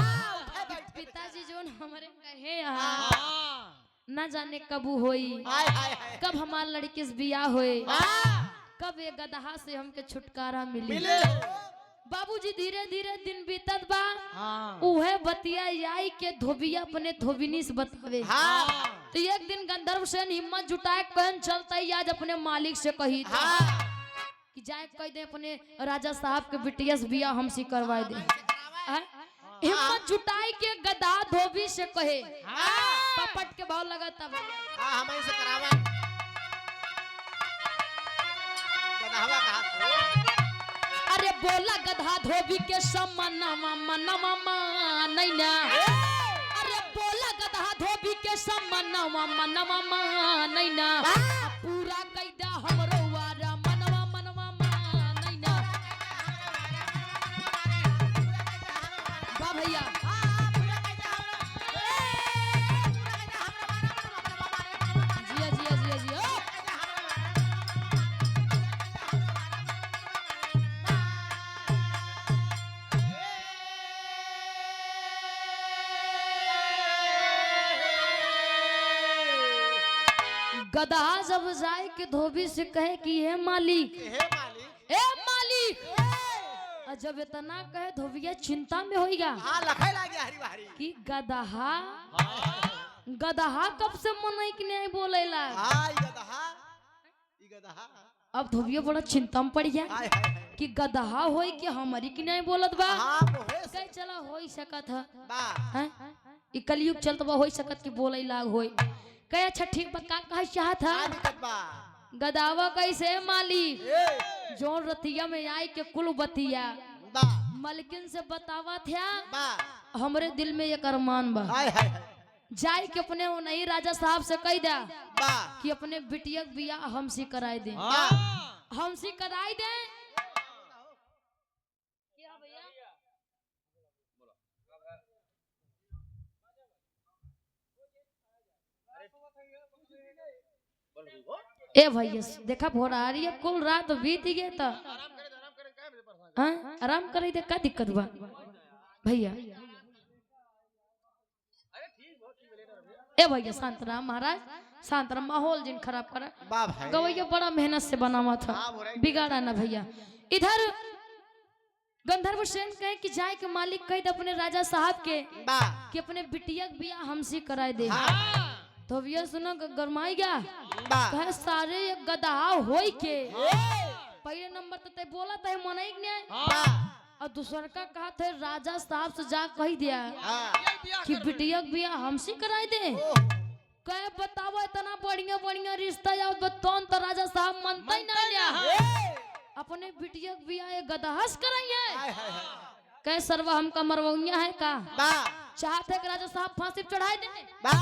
[SPEAKER 1] पिताजी जो हमारे कहे यहाँ ना जाने कब होई
[SPEAKER 2] हाय हाय हाय
[SPEAKER 1] कब हमार लड़की से बियाह होए
[SPEAKER 2] हां
[SPEAKER 1] कब ये गदहा से हमके छुटकारा मिली।
[SPEAKER 2] मिले
[SPEAKER 1] बाबूजी धीरे धीरे दिन बीतत बा
[SPEAKER 2] हां
[SPEAKER 1] उहे बतिया आई के धोबिया अपने धोबिनी से बतावे।
[SPEAKER 2] हां
[SPEAKER 1] तो एक दिन गंधर्व सेन हिम्मत जुटाए कहन चलता ही आज अपने मालिक से कही था
[SPEAKER 2] हां
[SPEAKER 1] कि जाए कह दे अपने राजा साहब के बिटिया से बियाह हमसे करवाए दे। हैं? हिम्मत जुटाई के गधा धोबी से कहे पपट के भाव लगाता भैया
[SPEAKER 2] हां हम ऐसे करावा गधावा कहा
[SPEAKER 1] अरे बोला गधा धोबी के सम्मानमा मनवा नहीं ना। अरे बोला गधा धोबी के सम्मानमा मनवा नहीं ना। पूरा कैदा हमरो वारा मनवा नहीं ना। वाह भैया जिया जिया जिया जिया गधा जब जाए के धोबी से कहे कि हे मालिक
[SPEAKER 2] हे मालिक
[SPEAKER 1] और जब इतना कहे धोबिया चिंता में होइगा
[SPEAKER 2] हां लखाई लागे हरी बहरी
[SPEAKER 1] कि गधा गधा कब से मनई कि नहीं बोलेला।
[SPEAKER 2] हां ई गधा
[SPEAKER 1] अब धोबिया बड़ा चिंता में पड़ गया
[SPEAKER 2] हाय हाय हाय
[SPEAKER 1] कि गधा होई कि हमारी कि नहीं बोलत बा।
[SPEAKER 2] हां मोहे
[SPEAKER 1] कहे चला होई सकत है
[SPEAKER 2] बा
[SPEAKER 1] हैं ई कलयुग चलत बा होई सकत कि बोले लाग होई। कहे अच्छा ठीक बा का कहे चाहत है
[SPEAKER 2] दिक्कत बा
[SPEAKER 1] गदावा कैसे मालिक
[SPEAKER 2] ए
[SPEAKER 1] जोन रतिया में आई के कुल बतिया
[SPEAKER 2] बा
[SPEAKER 1] मलकिन से बतावा था
[SPEAKER 2] बा
[SPEAKER 1] हमरे दिल में एक अरमान बा
[SPEAKER 2] हाय हाय हाय
[SPEAKER 1] जाए के अपने वो नहीं राजा साहब से कह दे
[SPEAKER 2] बा
[SPEAKER 1] कि अपने बिटिया के बियाह हमसे कराए दे
[SPEAKER 2] बा
[SPEAKER 1] हमसे कराए दे। ए भैया देखा भोर आ रही है कुल रात बीत गए तो आराम करे दे का दिक्कत बा भैया। ए भैया शांतराम महाराज शांतराम माहौल जिन खराब करा
[SPEAKER 2] बा भाई
[SPEAKER 1] गवैया बड़ा मेहनत से बनावा था बिगाड़ा ना भैया। इधर गंधर्व सेन कहे कि जाए के मालिक कह दे अपने राजा साहब के
[SPEAKER 2] बा
[SPEAKER 1] कि अपने बिटिया के बियाह हमसे कराए दे।
[SPEAKER 2] हां
[SPEAKER 1] तो भैया सुनो गरमाई गया
[SPEAKER 2] बा
[SPEAKER 1] कहे सारे ये गधा होई के पहले नंबर तो ते बोला ते मनाई ने
[SPEAKER 2] बा
[SPEAKER 1] और दूसर का कहा थे राजा साहब से जा कह दिया
[SPEAKER 2] हां
[SPEAKER 1] कि बिटिया के बियाह हमसे कराए दे। कहे बताओ इतना बढ़िया बढ़िया रिश्ता जाओ बतौन तो राजा साहब मनता ही ना लिया अपने बिटिया के बियाह गदहस कराइए।
[SPEAKER 2] हाय हाय हाय
[SPEAKER 1] कहे सरवा हमका मरवैया है का
[SPEAKER 2] बा
[SPEAKER 1] चाहते कि राजा साहब फांसी पे चढ़ाए दे।
[SPEAKER 2] बा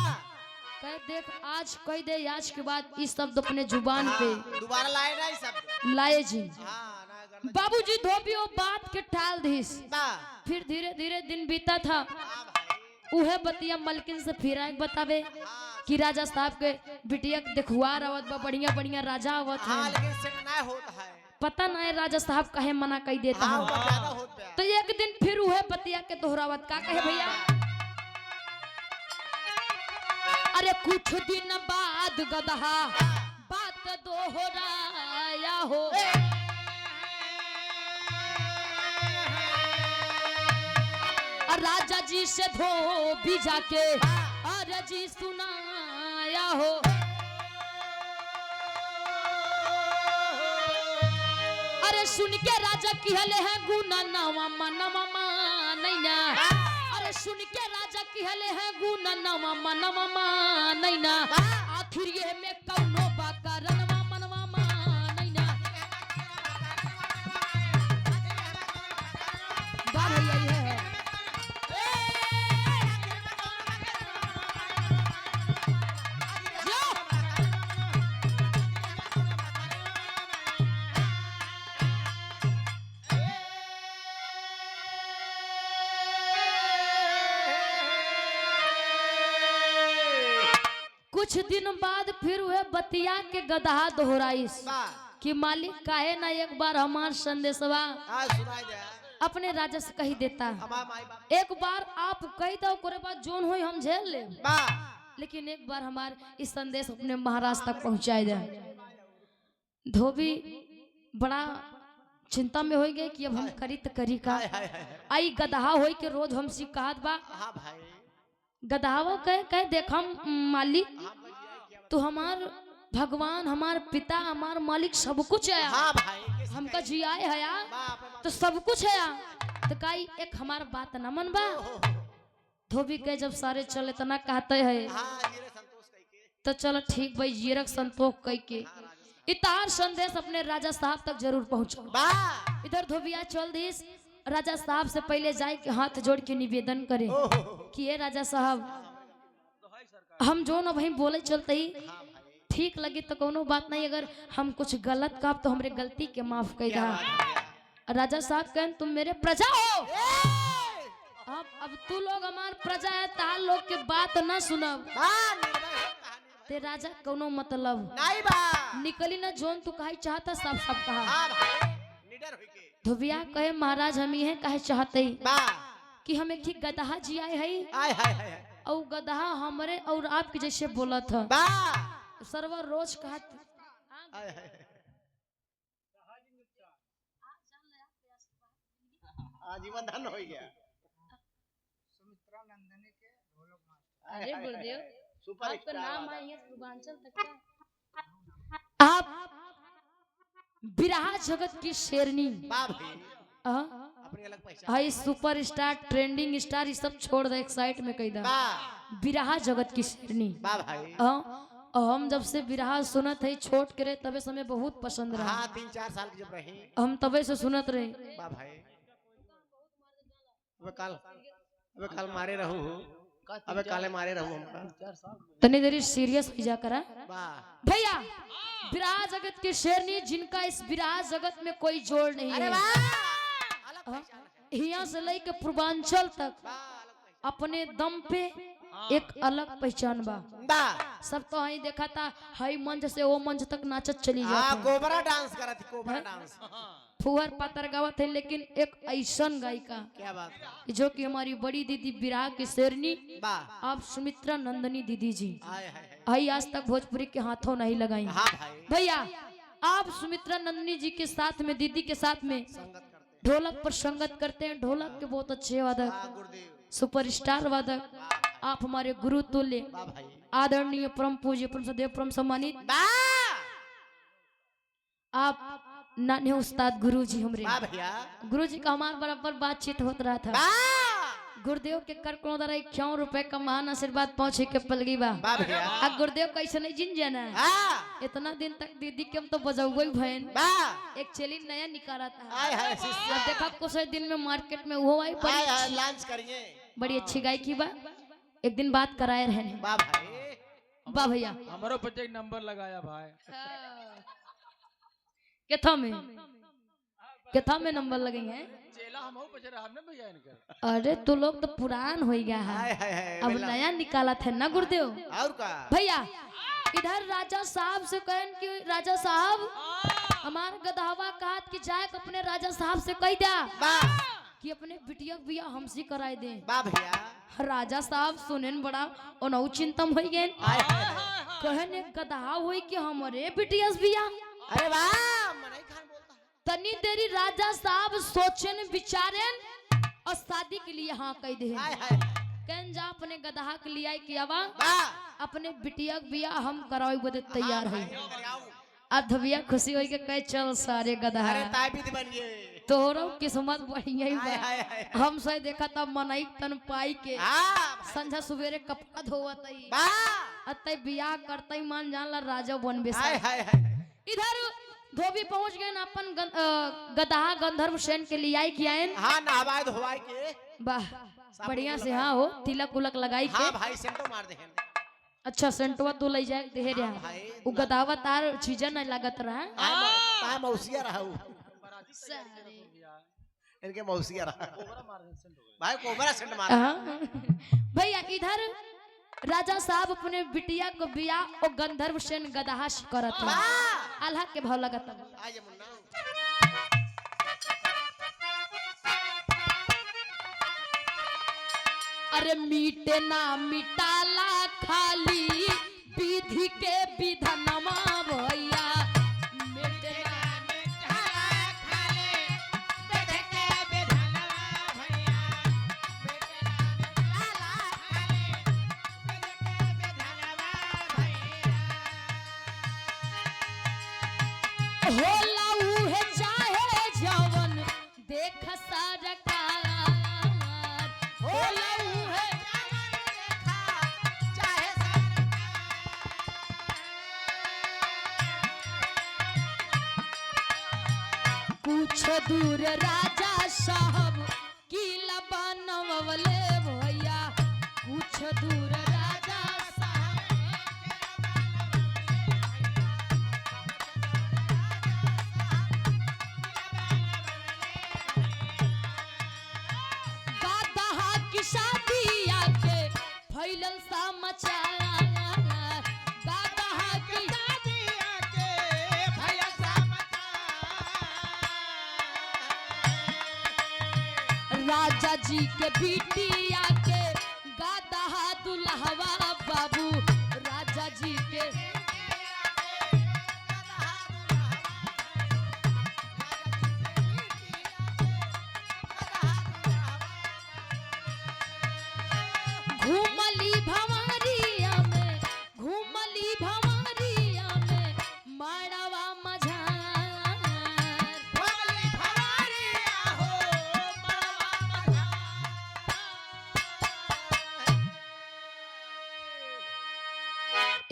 [SPEAKER 1] कहे देख आज कह दे आज के बाद इस शब्द अपने जुबान पे
[SPEAKER 2] दोबारा लाए ना ई सब
[SPEAKER 1] लाए जी।
[SPEAKER 2] हां ना करना
[SPEAKER 1] बाबूजी धोबी वो बात के टाल दिस
[SPEAKER 2] बा
[SPEAKER 1] फिर धीरे धीरे दिन बीता था
[SPEAKER 2] हां भाई
[SPEAKER 1] उहे बतिया मलकिन से फिर आके बतावे कि राजा साहब के बिटिया के देखुआ आवत बा बढ़िया बढ़िया राजा आवत
[SPEAKER 2] हां
[SPEAKER 1] है
[SPEAKER 2] लेकिन सेट ना होता है
[SPEAKER 1] पता ना है राजा साहब कहे मना कह देता
[SPEAKER 2] हां
[SPEAKER 1] है।
[SPEAKER 2] वो ज्यादा होत पे
[SPEAKER 1] तो एक दिन फिर उहे बतिया के दोहरावत का कहे भैया अरे कुछ दिन बाद गदहा बात दोहराया हो और राजा जी से धोबी जाके अरे जी सुनाया हो। अरे सुन के राजा की हले है गुना नवा मनवा नहीं ना। अरे सुन के राजा की हले है गुना नवा मनवा नहीं ना। आखिर ये में कौनो बाकरनवा मनवा नहीं ना। बा भैया ये है कुछ दिन बाद फिर वह बतिया के गदहा दोहराइस
[SPEAKER 2] वाह
[SPEAKER 1] कि मालिक काहे ना एक बार हमार संदेशवा
[SPEAKER 2] हाँ सुनाई दे
[SPEAKER 1] अपने राजा से कही देता।
[SPEAKER 2] हमार माई बाप
[SPEAKER 1] एक बार आप कही दो करे बाद जोन होई हम झेल ले,
[SPEAKER 2] वाह
[SPEAKER 1] लेकिन एक बार हमार इस संदेश अपने महाराज तक पहुंचाए दे। धोबी बड़ा चिंता में हो गए कि अब हम करी तो करी का।
[SPEAKER 2] हाय हाय हाय
[SPEAKER 1] आई गदहा होई के रोज हम सिखात बा।
[SPEAKER 2] हाँ भाई
[SPEAKER 1] गदहावा कहे देखा मालिक
[SPEAKER 2] हाँ भैया
[SPEAKER 1] तो हमार भगवान हमार पिता हमार मालिक सब कुछ है,
[SPEAKER 2] हाँ भाई कैसे
[SPEAKER 1] हमका जियाए है या
[SPEAKER 2] बाप रे बाप।
[SPEAKER 1] तो सब कुछ है या तो काई एक हमार बात न मन बा। धोबी के जब सारे चले तना कहते है
[SPEAKER 2] हाँ ये रे संतोष कह के
[SPEAKER 1] तो चलो ठीक भाई जीरक संतोष कह के इतार संदेश अपने राजा साहब तक जरूर पहुंचो।
[SPEAKER 2] वाह
[SPEAKER 1] इधर धोबिया चल दिस राजा साहब से पहले जाए के हाथ जोड़ के निवेदन करे कि ये राजा साहब हम जो न भाई बोले चलते ही ठीक लगी तो कोनो बात नहीं, अगर हम कुछ गलत का तो हमरे गलती के माफ कर दा। राजा साहब कहन तुम मेरे प्रजा हो, अब तू लोग हमार प्रजा है तार लोग के बात न सुनब ते राजा कोनो मतलब
[SPEAKER 2] नहीं बा
[SPEAKER 1] निकली न जोन तू कहे चाहता सब सब कहा।
[SPEAKER 2] हाँ भाई निडर होई के
[SPEAKER 1] धोबिया कहे महाराज हम ही हैं कहे चाहते
[SPEAKER 2] बा
[SPEAKER 1] कि हम एक ठीक गदहा जी आए है
[SPEAKER 2] हाय हाय हाय
[SPEAKER 1] और गदहा हमरे और आपके जैसे बोला था
[SPEAKER 2] बा
[SPEAKER 1] सर्वर रोज कहत
[SPEAKER 2] हाय हाय आजीवन धन हो गया सुमित्रा नंदनी के ढोलक मास्टर
[SPEAKER 1] अरे गुरुदेव
[SPEAKER 2] सुपर
[SPEAKER 1] आपका
[SPEAKER 2] स्टार
[SPEAKER 1] नाम
[SPEAKER 2] वाला।
[SPEAKER 1] आई है पूर्वांचल तक का। आप बिरहा जगत की शेरनी
[SPEAKER 2] बा भाई अपनी अलग पहचान
[SPEAKER 1] हाई सुपर स्टार ट्रेंडिंग स्टार ये सब छोड़ दे एक साइड में कही दा
[SPEAKER 2] बा
[SPEAKER 1] बिरहा जगत की शेरनी।
[SPEAKER 2] बा भाई
[SPEAKER 1] हम जब से बिरहा सुनत है छोट के रहे तबे समय बहुत पसंद रहा।
[SPEAKER 2] हाँ 3-4 साल की जब रही
[SPEAKER 1] हम तबे से सुनत रहे।
[SPEAKER 2] बा भाई अबे कल मारे रहू अबे काले मारे रहू हमका
[SPEAKER 1] तनी देरी सीरियस हो जा करा
[SPEAKER 2] बा
[SPEAKER 1] भैया। बिरहा जगत की शेरनी जिनका इस बिरहा जगत में कोई जोड़ नहीं
[SPEAKER 2] अरे
[SPEAKER 1] है।
[SPEAKER 2] वाह अलग पहचान है
[SPEAKER 1] यहाँ से लेके पूर्वांचल तक
[SPEAKER 2] बा अलग पहचान
[SPEAKER 1] अपने दम पे एक अलग पहचान बा।
[SPEAKER 2] बा
[SPEAKER 1] सब तो हई देखा था हई मंच से वो मंच तक नाचत चली
[SPEAKER 2] हाँ
[SPEAKER 1] जाती
[SPEAKER 2] कोबरा डांस करा थी कोबरा डांस
[SPEAKER 1] फुहर पातर गावत है, लेकिन एक ऐसन गायिका
[SPEAKER 2] क्या बात है
[SPEAKER 1] जो कि हमारी बड़ी दीदी बिरहा की शेरनी
[SPEAKER 2] बा
[SPEAKER 1] आप सुमित्रा नंदनी दीदी जी
[SPEAKER 2] हाय हाय
[SPEAKER 1] हई आज तक भोजपुरी के हाथों नहीं लगाई।
[SPEAKER 2] हाँ भाई
[SPEAKER 1] भैया आप सुमित्रा नंदनी जी के साथ में दीदी के साथ में
[SPEAKER 2] संगत करते
[SPEAKER 1] ढोलक पर संगत करते हैं। ढोलक के बहुत अच्छे वादक
[SPEAKER 2] हाँ गुरुदेव
[SPEAKER 1] सुपरस्टार वादक आप हमारे गुरु तुल्य
[SPEAKER 2] बा भाई
[SPEAKER 1] आदरणीय परम पूज्य परम सदैव परम सम्मानित
[SPEAKER 2] बा
[SPEAKER 1] आप नाने उस्ताद गुरु जी हमरे
[SPEAKER 2] बा भैया
[SPEAKER 1] गुरु जी का हमारे बराबर बातचीत होत रहा था।
[SPEAKER 2] बा
[SPEAKER 1] गुरुदेव के कर को दरा 51 रुपए का महान आशीर्वाद पहुंचे के पलगी बा।
[SPEAKER 2] बा भैया
[SPEAKER 1] आ गुरुदेव कैसे नहीं जिन जाना
[SPEAKER 2] हाँ
[SPEAKER 1] इतना दिन तक दीदी के हम तो बजाऊंगा ही भैन
[SPEAKER 2] बा
[SPEAKER 1] एक चैली नया निकाला था।
[SPEAKER 2] हाय हाय शिष्य
[SPEAKER 1] अब देखा कुछ दिन में मार्केट में वो आई
[SPEAKER 2] हाय हाय लॉन्च करिए
[SPEAKER 1] बड़ी अच्छी गायकी बा। एक दिन बात कराए रहने
[SPEAKER 2] बा भाई
[SPEAKER 1] बा भैया
[SPEAKER 3] हमारो बच्चे एक नंबर लगाया भाई
[SPEAKER 1] केथा में नंबर लगेंगे।
[SPEAKER 3] चेला हम हो बचे रहा हमने भैया इनकर
[SPEAKER 1] अरे तू लोग तो पुरान हो गया
[SPEAKER 2] हाय
[SPEAKER 1] है
[SPEAKER 2] हाय हाय
[SPEAKER 1] अब
[SPEAKER 2] बेला।
[SPEAKER 1] नया निकाला था ना गुरुदेव।
[SPEAKER 2] और का
[SPEAKER 1] भैया इधर राजा साहब से कहन कि राजा साहब हमार गदहावा कहत कि जाए अपने राजा साहब से कह दिया
[SPEAKER 2] बा
[SPEAKER 1] कि अपने बिटिया बिया हमसे कराए दे।
[SPEAKER 2] बा भैया
[SPEAKER 1] राजा साहब सुनेन बड़ा ओनहु चिंतम हो गए
[SPEAKER 2] हाय हाय हाय
[SPEAKER 1] कहन एक गदहा हुई कि हमरे बिटिया बिया।
[SPEAKER 2] अरे वाह मनई खान बोलता है
[SPEAKER 1] तनी देरी राजा साहब सोचन विचारेन और शादी के लिए हाँ कह दे।
[SPEAKER 2] हाय हाय
[SPEAKER 1] कहन जा अपने गदहा के लिए कि आवा
[SPEAKER 2] बा
[SPEAKER 1] अपने बिटिया बिया हम करावे बदे तैयार है।
[SPEAKER 2] आओ
[SPEAKER 1] अब धबिया खुशी होई के कहे चल सारे गदहा
[SPEAKER 2] अरे ताबीत बनिए
[SPEAKER 1] तोरो किस्मत बढ़िया ही
[SPEAKER 2] हाय
[SPEAKER 1] बा।
[SPEAKER 2] हाय हाय
[SPEAKER 1] हम से देखा तब मनई तन पाई के
[SPEAKER 2] हाँ
[SPEAKER 1] संझा सवेरे कपड़ा धोवत
[SPEAKER 2] बा
[SPEAKER 1] अतई बियाह करतई मान जान ला राजा बनबे
[SPEAKER 2] हाय
[SPEAKER 1] सा।
[SPEAKER 2] हाय हाय
[SPEAKER 1] इधर धोबी पहुंच गए न अपन गदहा गंधर्व सेन के लिए आई किया
[SPEAKER 2] हाँ नहवाए धोवाए के
[SPEAKER 1] वाह बढ़िया से हाँ हो तिलक उलक लगाई के
[SPEAKER 2] हाँ भाई सेंटो मार दे
[SPEAKER 1] अच्छा सेंटवा तो ले जाए दे रे
[SPEAKER 2] भाई
[SPEAKER 1] उ गदावा तार चीज नहीं लागत रहा
[SPEAKER 2] ता मौसिया रहा इनके मौसिया रहा भाई कोबरा सेंट मार
[SPEAKER 1] हाँ। भैया इधर राजा साहब अपने बिटिया को बियाह और गंधर्व सेन गदहा से करत है। आल्हा के भाव लगत है।
[SPEAKER 2] आइए मुन्ना
[SPEAKER 1] अरे मीटे ना मिटाला खाली विधि के विधनमा भैया मीटे ना होला उहे चाहे जवन देख सरकार होला उहे कुछ दूर राजा साहब किला बनवले भैया कुछ दूर राजा गदहा की शादी आके फैलल समाचार गदहा की राजा जी के बिटिया के गदहा दुल्हवा बाबू राजा जी के घूमली भंवरिया में माड़वा मझार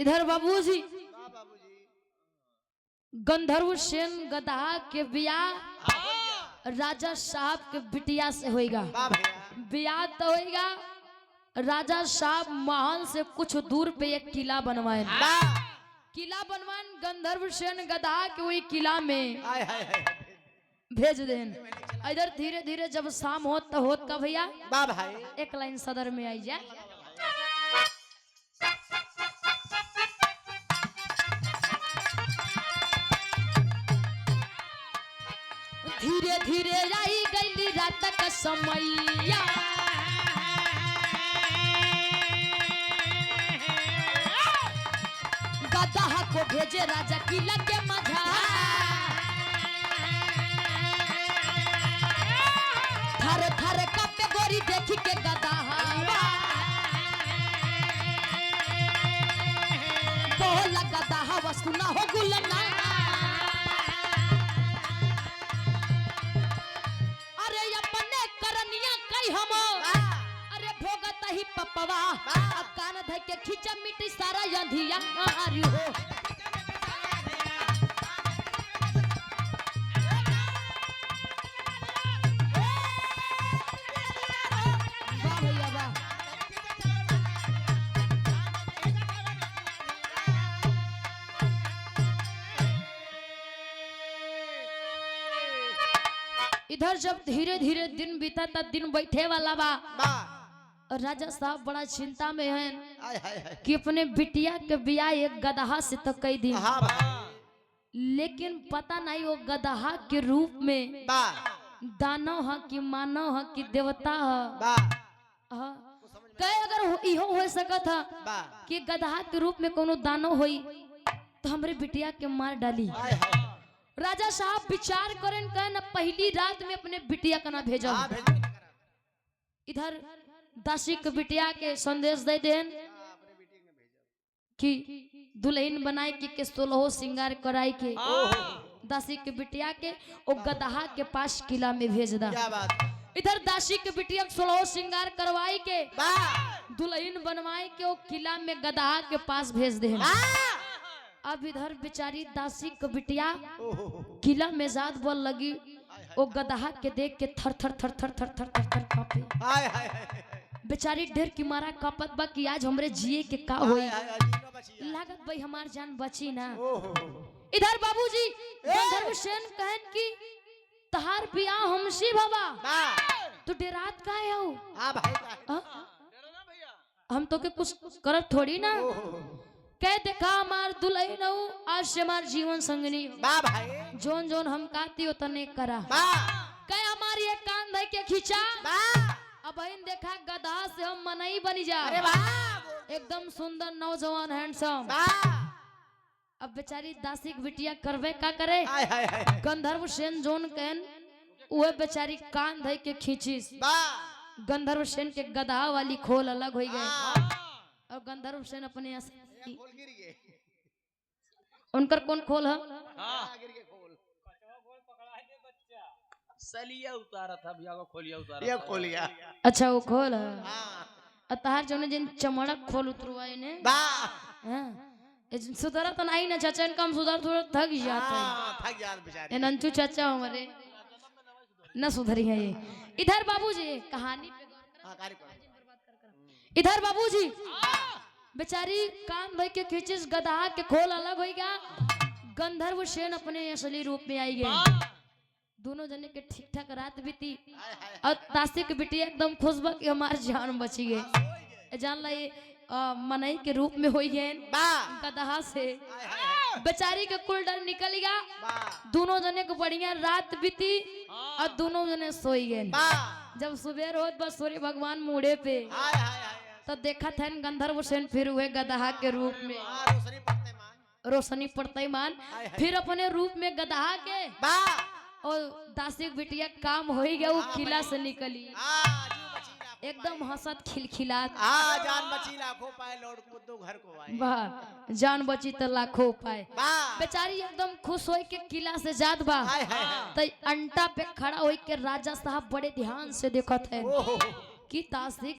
[SPEAKER 1] इधर बाबूजी गंधर्व सेन गदहा के बियाह राजा साहब के बिटिया से होएगा। बियाह तो होएगा राजा साहब महल से कुछ दूर पे एक किला बनवाए गंधर्व सेन गदहा के वही किला में भेज देन। इधर धीरे धीरे जब शाम होत तो होत का भैया एक लाइन सदर में आई जाए। धीरे धीरे आई गई रात का समैया गदहा को भेजे राजा किला के मझा थर थर कपे गोरी देखी के गदहा बोला गदहा वस्तु ना हो गुलना ही पपवा कान धर के खींचा मिट्टी सारा यंधिया आरी हो वाह भैया वाह। इधर जब धीरे धीरे दिन बीता तब दिन बैठे वाला बा और राजा साहब बड़ा चिंता में हैं कि अपने बिटिया के बियाह एक गदहा से तो कई दिन लेकिन पता नहीं वो गदहा के रूप में दानव है कि मानव है कि देवता है कई अगर इहो हो सकत है कि गदहा के रूप में कोनो दानव होई तो हमरे बिटिया के मार डाली। राजा साहब विचार करें कहे न पहली रात में अपने बिटिया का ना भेजा। इधर दासी के बिटिया के संदेश दे देन कि दुल्हन बनाए के 16 श्रृंगार कराई के दासी के बिटिया के ओ गदहा के पास किला में भेज दा। इधर दासी के बिटिया 16 श्रृंगार करवाई के दुल्हन बनवाई के ओ किला में गदहा के पास भेज दे। अब इधर बेचारी दासी के बिटिया किला में जात बोल लगी ओ गदहा के देख के थर थर थर थर थर थर थर थर कांपे। बेचारी ढेर की मारा कापत बा कि आज हमरे जिए के का होई लागत भाई हमार जान बची ना। इधर बाबूजी गंधर्व सेन कहन की तहार बियाह हमसी बाबा तू डेरात काहे हो? हम तो के कुछ करब थोड़ी ना कह देखा हमार दुल्हन हो आज से हमार जीवन संगनी हो
[SPEAKER 2] वाह भाई
[SPEAKER 1] जोन जोन हम काती हो तने करा
[SPEAKER 2] वाह
[SPEAKER 1] कह हमारी एक कान धई के खींचा
[SPEAKER 2] वाह
[SPEAKER 1] अब बहन देखा गधा से हम मनई बनी जा
[SPEAKER 2] अरे वाह
[SPEAKER 1] एकदम सुंदर नौजवान हैंडसम
[SPEAKER 2] वाह
[SPEAKER 1] अब बेचारी दासी की बिटिया करवे का करे
[SPEAKER 2] हाय हाय हाय
[SPEAKER 1] गंधर्व सेन जोन कहन उहे बेचारी कान धई के खींचिस
[SPEAKER 2] वाह
[SPEAKER 1] गंधर्व सेन के गधा वाली खोल अलग हो गए
[SPEAKER 2] हाँ।
[SPEAKER 1] और गंधर्व सेन अपने असली
[SPEAKER 2] खोल गिर गए
[SPEAKER 1] उनकर कौन खोल है
[SPEAKER 2] गिर गए खोल
[SPEAKER 3] सलिया उतारा था भैया को खोलिया उतारा
[SPEAKER 2] ये
[SPEAKER 3] था।
[SPEAKER 2] खोल गया
[SPEAKER 1] अच्छा वो खोल है
[SPEAKER 2] हाँ
[SPEAKER 1] अतहार जो जिन चमड़क खोल उतरवाए ने
[SPEAKER 2] वाह
[SPEAKER 1] हाँ सुधरा तो नहीं ना चाचा इनका हम सुधर थोड़ा थक जाते हैं
[SPEAKER 2] हाँ थक जात बेचारे
[SPEAKER 1] ये नंचू चाचा हमारे न सुधरी है ये इधर बाबूजी कहानी पे गौर करो।
[SPEAKER 2] हाँ कार्य कर
[SPEAKER 1] इधर बाबूजी बेचारी कान धई के खींचिस गधा के खोल अलग हो गया गंधर्व सेन अपने असली रूप में आई गए दोनों जने के ठीक ठाक रात बीती और दासी की बिटिया एकदम खुश बा कि हमार जान बची गई जान ला ये मनई के रूप में हो गए
[SPEAKER 2] वाह
[SPEAKER 1] गधा से
[SPEAKER 2] हाय हाय हाय
[SPEAKER 1] बेचारी के कुल डर निकल गया
[SPEAKER 2] वाह
[SPEAKER 1] दोनों जने को बढ़िया रात बीती और दोनों जने सोई गए
[SPEAKER 2] वाह
[SPEAKER 1] जब सुबह होत बस सूर्य भगवान मुड़े पे
[SPEAKER 2] हाय हाय हाय
[SPEAKER 1] तो देखा था गंधर्व सेन फिर हुए गधा के रूप में
[SPEAKER 2] हाँ रोशनी पड़ते मान
[SPEAKER 1] रोशनी पड़ते मान फिर अपने रूप में गधा के
[SPEAKER 2] वाह
[SPEAKER 1] और दासी की बिटिया काम हो ही गया वो किला से निकली
[SPEAKER 2] हाँ जीव बची लाखों
[SPEAKER 1] एकदम हंसत खिलखिलात
[SPEAKER 2] हाँ जान बची लाखों पाए लौट कूदो घर को आए
[SPEAKER 1] वाह जान बची तो लाखों पाए
[SPEAKER 2] वाह
[SPEAKER 1] बेचारी एकदम खुश होई के किला से जात बा
[SPEAKER 2] हाय हाय हाय
[SPEAKER 1] तो अंटा पे खड़ा होई के राजा साहब बड़े ध्यान से देखत है
[SPEAKER 2] ओहो
[SPEAKER 1] कि दासी